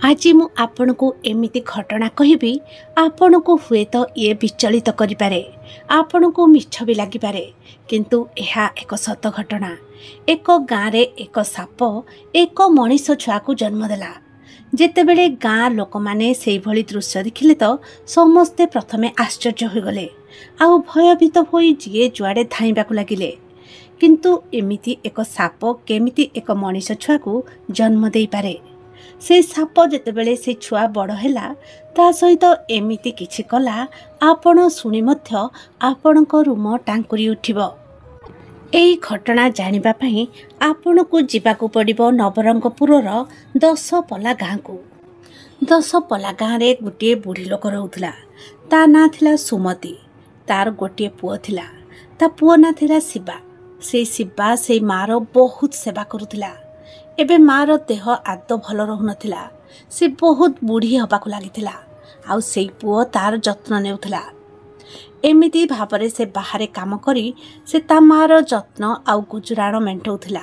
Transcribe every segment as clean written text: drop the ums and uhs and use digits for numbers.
आज मु आपण को एमिति घटना कहबी आपण को हुए तो ये विचलित करिपारे आपण को मिछ भी लागिपारे किंतु यह एक सत घटना। एक गाँव रे एक साप एक मनीष छुआ को जन्म देला। जेतेबेले गाँ लोक माने सेई भली दृश्य देखिले तो समस्ते प्रथमे आश्चर्य हो गले आउ भयभीत होई जिए जुआडे धाइबाकू लागिले। किंतु एमिति एक साप केमिति एक मनीष छुआ को जन्म देई पारे। से साप जेतेबेले से छुआ बड़ हैला ता सहित एमिति किछि कला आपण सुनी मध्य आपणक रूम टांकुरी उठिबो। एई घटना जानिबा पई आपणकू जिबाकू पड़िबो नवरंगपुरर 10 पला गाँ को। 10 पला गाँ रे गोटे बुढ़ी लोक रहउथला। ता ना थिला सुमति। तार गोटे पुओ थिला। ता पुओ ना थिला शिवा। से शिवा से मार बहुत सेवा करुथिला। एबे मार देह आद भल रहु नथिला। से बहुत बुढ़ी हबाकू लागिथिला आउ सेई पुओ तार जत्न नेउथिला। एमिति भावरे से बाहरे काम करी से ता मार जत्न आउ गुजराण मेंटौथिला।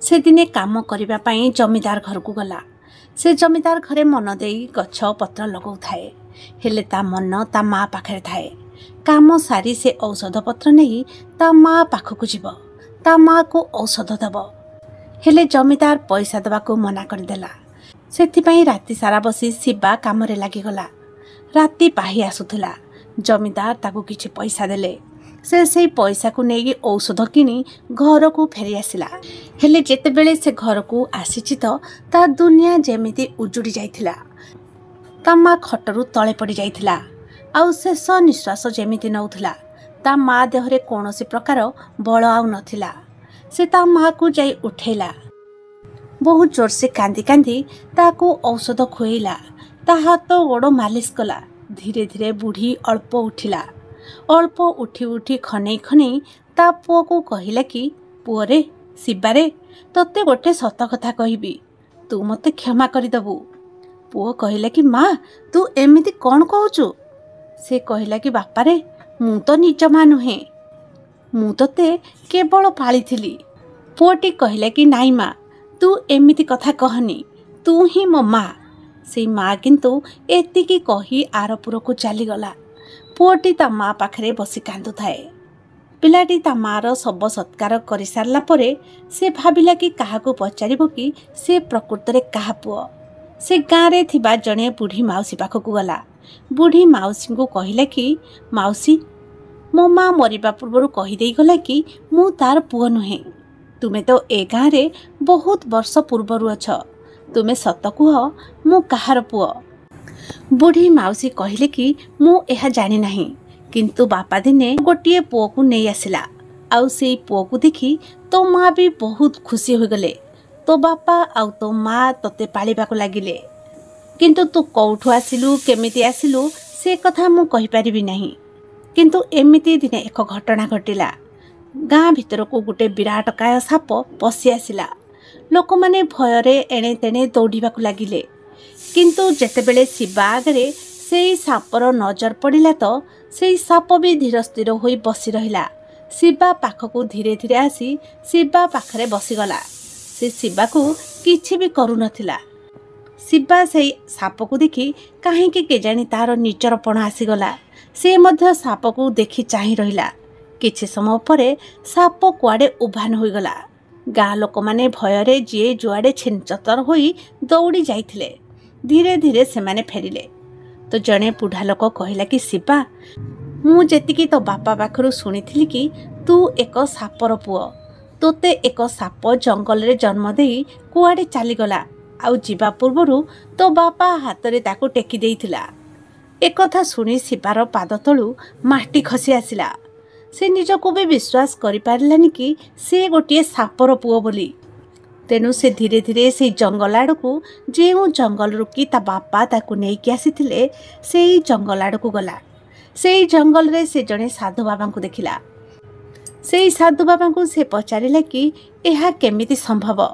से दिने काम करिबा पई जमीदार घर को गला। से जमीदार घरे मन देई गछ पत्र लगाउथाए हेले ता मन ता मा पाखरे थाए। काम सारी से औषध पत्र नहीं ता मा पाखकू जीव ता मा को औषध दब हेले जमीदार पैसा दबाकू मना करदेला। सेथिपई राति सारा बसी शिवा काम रे लागिगला। राति पाही आसुथला। जमीदार ताकू किछि पैसा देले। से पैसा को नेगी औषध किनी घर को फेरी आसिला। हेले जेतेबेले से घर को आसीछि तो ता दुनिया जेमिति उजुड़ी जाइथिला। ता मा खटरू तळे पड़ी जाइथिला आउ शेष निश्वास जेमिति नउथिला। ता मा देहरे कोनोसी प्रकार बल आउ नथिला। से ता माँ को जाई उठेला। बहुत जोर से कांदी कांदी ताकू औषध खुएला। ता हाथ गोड़ मालिश कला। धीरे धीरे बुढ़ी अल्प उठिला। अल्प उठी उठी खनेई खनेई ता पुओ को कहिला कि पुओ रे शिवा रे तते गोटे सत कथा कहबी तू मते क्षमा करदबू। पुओ कहिला कि माँ तू एमिति कौन कहूचु। से कहिला कि बापा रे मु तो निज माँ नुहे मु तते केवल पाळिथिली। पुओटी कहिला कि नाई माँ तू एमिति कथा कहनी तू ही मो माँ। से माँ किंतु एतिकी कही आरपुर को चलीगला। पुओटी ता माँ पाखरे बसी कांदु थाए। पिलाटी ता मार सब सत्कार कर सारला परे से भाबिला कि काहाकू पचारिबो कि से प्रकृतरे काहा पुओ। से गाँ रे थिबा जणे बुढ़ी माउसी पाखकू गला। बुढ़ी माउसी को कहिला कि माउसी मो माँ मरिबा पूर्व कहीदे गला कि मु तार पुओ नुहे। तुमे तो ए गाँ रे बहुत वर्ष पूर्वर अछ। तुमे सत कुह मु काहार पुओ। बुढ़ी माउसी कहिले कि मु एहा जानि नाही किंतु बापा दिने गोटिए पुओ को नहीं आसिला आउ सेई पुओ को देखी तो माँ भी बहुत खुशी हो गले। तो बापा आउ तो माँ तते पालिबाकू लागिले किंतु तू कौठु आसिलु केमिति आसिलु से कथा मु कहि परिबि नाही। किंतु एमिति दिने एक घटना घटिला। गाँ भीतर को गोटे विराट काय साप पशि आसिला। लोक माने भयरे एणे तेणे दौड़ाकू लागिले। किंतु जेतेबेले शिवा आगरे सेई सापर नजर पड़िला तो सेई साप भी धीर स्थिर होई बसी रहिला। शिवा पाखकू धीरे धीरे आसी शिवा पाखरे बसीगला। से शिवा को किछि भी करू नथिला। शिवा सेई साप को देखी काहे केजानी तार निचरपण आसीगला। से मध्य साप को देखी चाही रहिला। किछि समय परे साप कुआडे उभान होईगला। गाँ लोक माने भयरे जे जुआडे छिनचतर होई दौड़ी जाइथिले। धीरे धीरे से माने फेरिले तो जणे बुढ़ा लोक कहिला कि शिवा मु जेतिकी तो बापा पाखरु सुनिथिली कि तू एक सापर पुओ। तोते एक साप जंगल रे जन्म देई कुआडे चलीगला आउ जीवा पूर्वरु तो बापा हाथ रे ताकू टेकी देइथिला। एक कथा सुनी शिवार पाद तलू माटी खसी आसिला। से निजको भी विश्वास करि पारलानी कि से गोटे सापर पुओ बोली। तेनु से धीरे धीरे से जंगल आड़कू जो जंगल रुकी ता बापा ताकू नेइकी आसीथिले सेई जंगल आड़कू गला। सेई जंगल रे से जणे साधु बाबा को देखिला। सेई साधु बाबा को से पचारिला कि एहा केमिति संभव।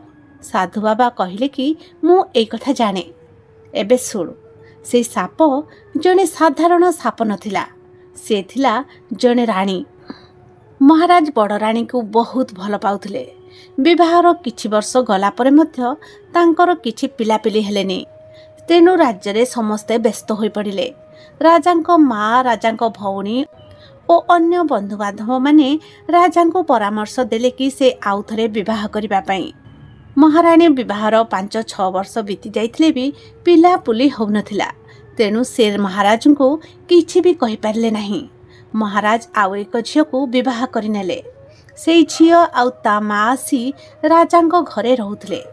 साधु बाबा कहिले कि मु एई कथा जाने। एबे सुन से साप जणे साधारण साप नथिला। से थिला जणे रानी। महाराज बड़ रानी को बहुत भल पाउथिले। विवाहर किछि वर्ष गला परे मध्य तांकर किछि पिलापिली हेलेनी। तेणु राज्य समस्ते व्यस्त हो पड़े। राजा माँ, राजा भौणी और अन्य बंधुबांधव माने राजा को परामर्श देले कि से आउ थे विवाह करने। महाराणी विवाहर 5-6 वर्ष बीती जाइथिले भी पिला पुली हो नथिला। तेणु से महाराज को किछि भी कहि पारले नहीं। महाराज आउ एक झील को विवाह करनेले। से झील आउ ता माँ आसी राजा घरे रहूथिले।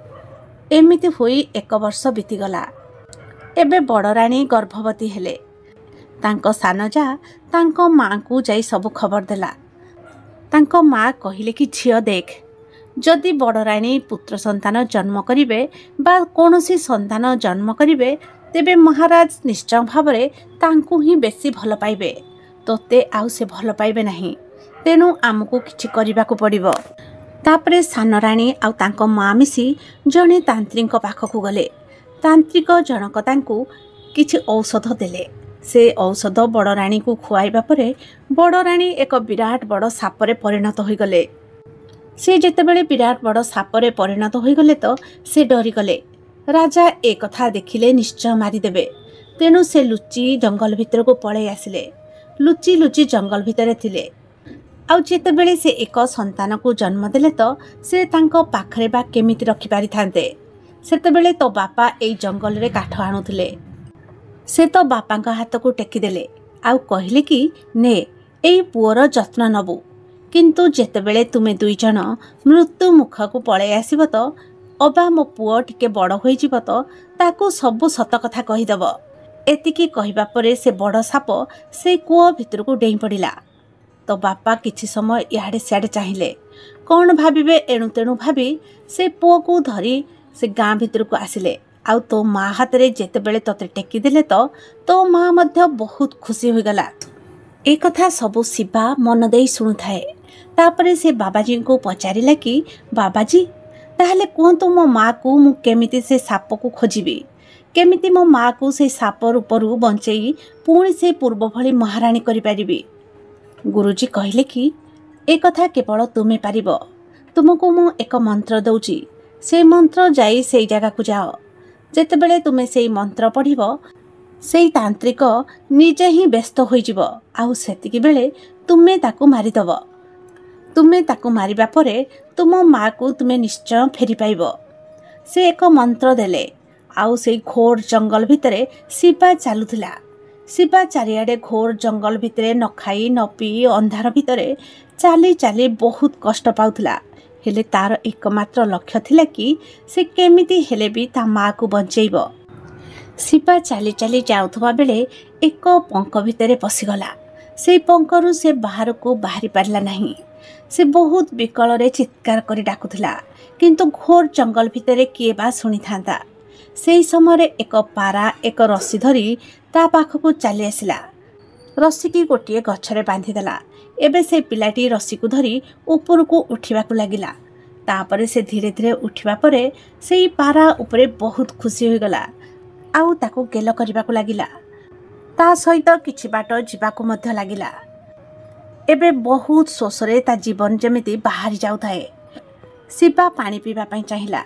एमिति होई 1 वर्ष बीतीगला। एबे बड़ राणी गर्भवती हेले। तांको सान जा तांको माँ को जाई सब खबर देला। तांको माँ कहिले कि झील देख, जदि बड़ राणी पुत्र संतान जन्म करिवे बा कोनोसी संतान जन्म करिवे तेबे महाराज निश्चय भावरे तांको ही बेसी भल पाइबे। तोते आउ से भल पाइबे नहीं। तेणु आमको किछि करिबाको पड़िबो। तापरे सान राणी आउ तांको माँ मिसी जणे तांत्रिक पाखकु गले। तांत्रिक जनक तांको किछि औषध देले। से औषध बड़ राणी को खुआइबा परे बड़ राणी एक विराट बड़ सापरे परिणत होई गले। से जेतेबेले विराट बड़ सापरे परिणत होई गले तो से डरी गले। राजा एक कथा देखिले निश्चय मारिदेबे। तेणु से लुचि जंगल भितर को पळै आसिले। लुचि लुचि जंगल भितर थिले। आउ जेतेबेले से एक संतान को जन्म देले तो से तांको पाखरे बा केमिति रखि पारि थांते। सेतेबेले तो बापा एई जंगल रे काठ आनुथिले। से तो बापांका हाथ को टेकीदेले आउ कहिले कि ने एई पुअर जत्न नबु। किंतु जेतेबेले तुमे 2 जण मृत्यु मुख को पळै आसीबो तो अबा मो पुओ टिके बड़ होई जिवो तो ताकू सब सत कथा कहिदब। एतिकी कहिबा परे से बड़ साप से कूओ भितर को डेई पड़िला। तो बापा किछि समय इहाडे सियाडे चाहिए कौन भाविबे। एणु तेणु भाभी से पुओ को धरी से गाँ भितर को आसिले। आउ तो माँ हाथ रे जेतेबेले तोते टेकी देले तो माँ मध्य बहुत खुशी हो गला। ए कथा सबु शिवा मन देई सुनु थाए। तापरे से बाबाजी को पचारिला कि बाबाजी ताहले कहतु मो माँ को मु केमिति से साप को खोजिबी, केमिति मो माँ को से साप रूपरू बंचेई पुणी से पूर्व भली महाराणी करि पारिबी। गुरुजी कहले कि ए कथा केवल तुमे पारिबो। तुमको मु एक मंत्र दउची। से मंत्र जाई से जगह को जाओ। जेतेबेले तुमे से मंत्र पढ़िबो से तांत्रिक निजे ही व्यस्त होई जिवो। आउ सेतिकी बेले तुमे ताकू मारिदब। तुमे ताकू मारिबा परे तुम माँ को तुमे निश्चय फेरी पाइबो। से एक मंत्र देले। आउ से घोर जंगल भितरे शिवा चालुथिला। शिवा चारिआडे घोर जंगल भितरे न खाई न पी अंधार भितरे चाली चाली बहुत कष्ट पाउथिला। हेले तार एकमात्र लक्ष्य थिला कि से केमिति हेले भी ता माँ को बंचेइबो। शिवा चाली चाली जाउथबा बेले एक पंख भितरे पसिगला। से पंखरु से बाहर को बाहरी पारला नहीं। से बहुत विकल रे चित्कार करी डाकुथिला। किंतु घोर जंगल भितरे किए बा सुनी थांता। सेई समय एक पारा एक रस्सी धरी ता पाखकु चली आसिला। रस्सी की गोटे गछरे बांधिदेला। एबे से पिलाटी रस्सी को धरी ऊपर को उठिबाकु लागिला। तापरे से धीरे धीरे उठिबा परे सेई पारा उपरे बहुत खुशी होई गला। आउ ताकु गेल करिबाकु लागिला। ता सहित किछि बाट जिबाकु मध्य लागिला। एबे बहुत शोषरे ता जीवन जेमिति बाहरी जाउथाए। शिवा पानी पीबा पई चाहिला।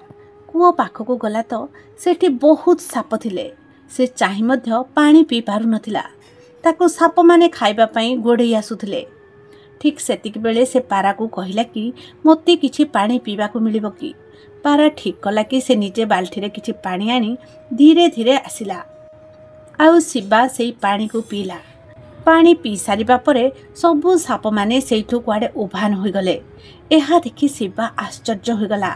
कूओ पाखकु गला तो सेठी बहुत साप थिले। से चाहि मध्य पानी पी पारु नथिला। ताकु साप माने खाइबा पई गोड़ेई आसुथिले। ठीक सेतिक बेले से पारा को कहिला कि मोते किछि पानी पीबा को मिलिबो कि। पारा ठीक कला कि से निजे बाल्टी रे किछि पानी आनी धीरे धीरे आसिला। आउ शिवा सेई पानी को पीला। पानी पी सारिबा परे सबु साप माने सेइठु कुआडे उभान होई गले। एहा देखि शिवा आश्चर्य होई गला।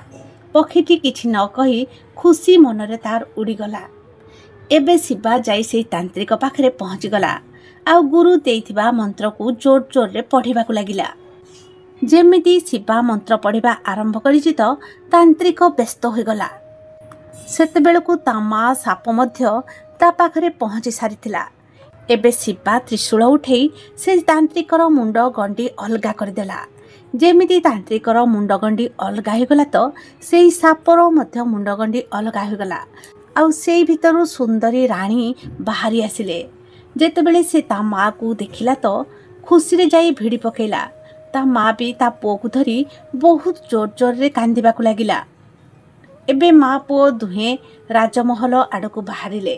पक्षीटी किछि न कही खुशी मनरे तार उड़ी गला। एबे शिवा जाई सेई तांत्रिक पाखरे पहुंची गला। आउ गुरु देइथिबा मंत्र को जोर जोर रे पढ़िबाकु लागिला। जेमिति शिवा मंत्र पढ़िबा आरंभ करिछि तो तांत्रिक व्यस्त होई गला। सेतेबेलकु ता माँ साप मध्य ता पाखरे पहुंची सारिथिला। एबे शिवा त्रिशूल उठेई से तांत्रिकर मुंड गंडी अलगा करदेला। जेमिति तांत्रिकर मुंड गंडी अलगा होइगला तो सेई सापर मध्य मुंड गंडी अलगा होइगला। आउ सेई भितरु सुंदरी रानी बाहरी आसिले। जेतेबेले से ता माँ को देखिला तो खुशी रे जाई भिड़ी पकेला। ता माँ भी ता पुओ को धरी बहुत जोर जोर रे कांदिबाकु लागिला। एबे माँ पुओ दुहें राजमहल आड़क बाहरिले।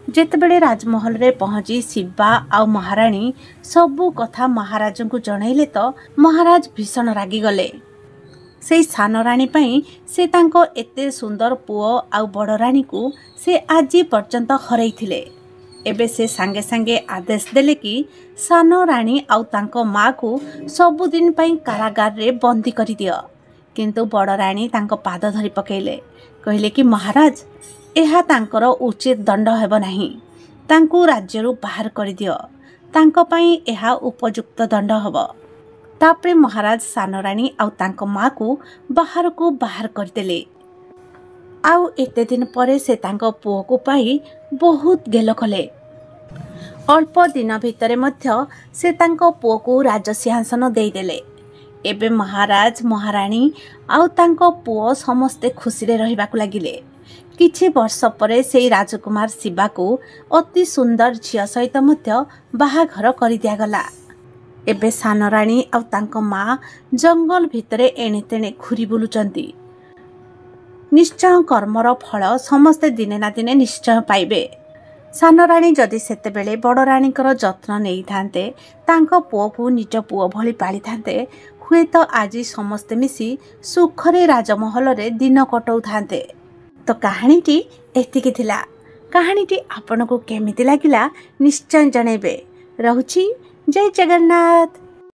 जेतेबेले राजमहल रे पहुँची शिवा आ महाराणी सबू कथा महाराज को जनइले तो महाराज भीषण रागिगले। से सान राणी पई से तांको एते सुंदर पुओ आ बड़ राणी को से आजी पर्यंत हरैथिले। एबे से सांगे सांगे आदेश देले कि सान राणी आउ तांको माँ को सबुदिन पई कारागार रे बंदी करि दियो। किंतु बड़ राणी तांको पाद धरी पकेइले, कहिले कि महाराज एहा तांकर उचित दंड हेब नाही, तांको राज्यरू बाहर करि दियो, तांको पई एहा उपयुक्त दंड हब। तापरे महाराज सान राणी आउ तांको माँ को बाहर करदेले। आउ एते दिन परे से तांको पुओ को पाई बहुत गेल कले। अल्प दिन भितरे मध्य से तांको पुओ को राजसिंहासन देदेले। एबे महाराज महाराणी आउ तांको पुओ समस्ते खुशी रे रहिबाकु लागिले। किछि वर्ष परे से राजकुमार शिवा को अति सुंदर झिया सहित मध्य बाहाघर करि दियागला। एबे सान राणी आउ तांको माँ जंगल भितरे एणे तेणे घुरी बुलुचंती। निश्चय कर्मर फल समस्ते दिने ना दिने निश्चय पाइबे। सान राणी जदि सेतेबेले बड़ राणीकर जत्न नहीं थांते, तांको पुओ को निज पुओ भली पाली थांते, हुए तो आज समस्ते मिसी सुखरे राजमहल रे दिन कटौ थांते। तो कहानीटी एतिकी थिला। कहानीटी आपनको केमिति लागिला निश्चय जणैबे। रहुछि जय जगन्नाथ।